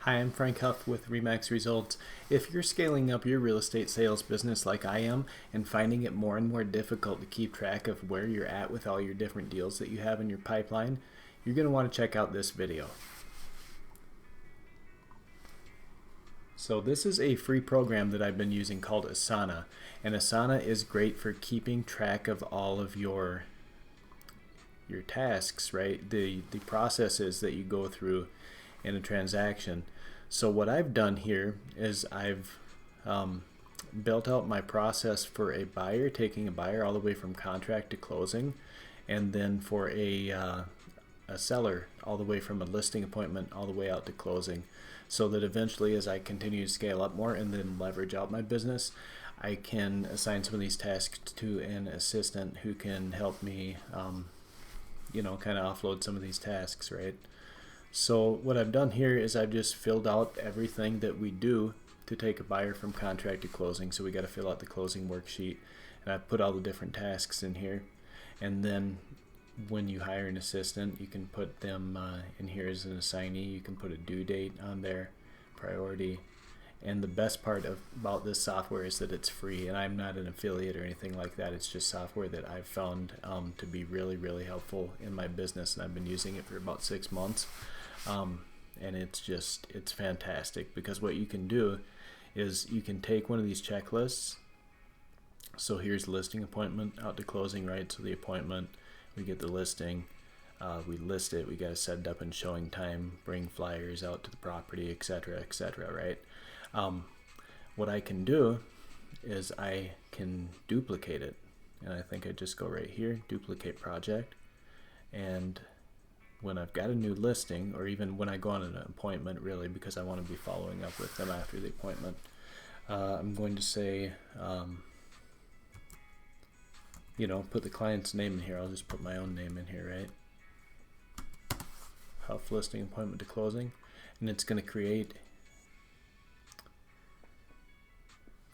Hi, I'm Frank Hough with Remax Results. If you're scaling up your real estate sales business like I am and finding it more and more difficult to keep track of where you're at with all your different deals that you have in your pipeline, you're going to want to check out this video. So this is a free program that I've been using called Asana, and Asana is great for keeping track of all of your tasks, right? The processes that you go through in a transaction. So what I've done here is I've built out my process for a buyer, taking a buyer all the way from contract to closing, and then for a seller all the way from a listing appointment all the way out to closing, so that eventually as I continue to scale up more and then leverage out my business, I can assign some of these tasks to an assistant who can help me kind of offload some of these tasks, right? So what I've done here is I've just filled out everything that we do to take a buyer from contract to closing. So we got to fill out the closing worksheet, and I've put all the different tasks in here. And then when you hire an assistant, you can put them in here as an assignee. You can put a due date on there, priority. And the best part about this software is that it's free, and I'm not an affiliate or anything like that. It's just software that I've found to be really, really helpful in my business, and I've been using it for about 6 months. And it's fantastic, because what you can do is you can take one of these checklists. So here's listing appointment out to closing, right? So the appointment, we get the listing, we list it, we got to set it up in showing time, bring flyers out to the property, etc., right? What I can do is I can duplicate it, and I think I just go right here, duplicate project, and when I've got a new listing, or even when I go on an appointment, really, because I want to be following up with them after the appointment, I'm going to say, put the client's name in here. I'll just put my own name in here, right? Hough listing appointment to closing, and it's going to create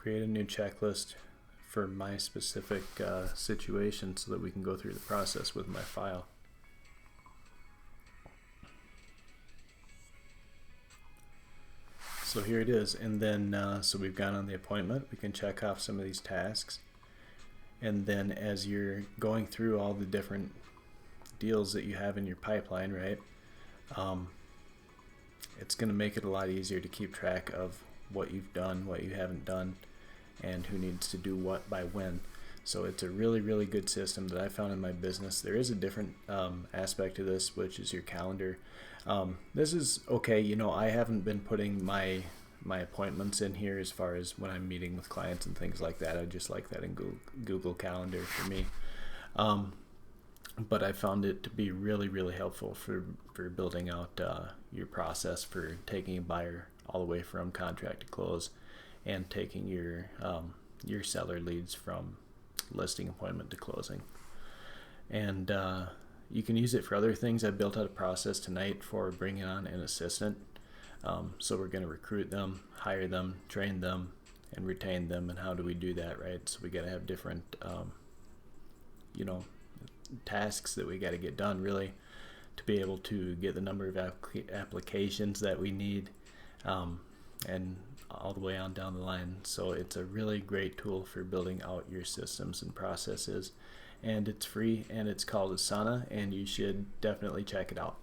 a new checklist for my specific situation, so that we can go through the process with my file. So here it is, and then so we've gone on the appointment. We can check off some of these tasks, and then as you're going through all the different deals that you have in your pipeline, right, it's going to make it a lot easier to keep track of what you've done, what you haven't done, and who needs to do what by when. So it's a really, really good system that I found in my business. There is a different aspect to this, which is your calendar. This is okay. I haven't been putting my appointments in here as far as when I'm meeting with clients and things like that. I just like that in Google Calendar for me. But I found it to be really, really helpful for building out your process for taking a buyer all the way from contract to close, and taking your seller leads from listing appointment to closing. And you can use it for other things. I built out a process tonight for bringing on an assistant. So we're going to recruit them, hire them, train them, and retain them. And how do we do that, right? So we got to have different tasks that we got to get done, really, to be able to get the number of applications that we need, and all the way on down the line. So it's a really great tool for building out your systems and processes, and it's free, and it's called Asana, and you should definitely check it out.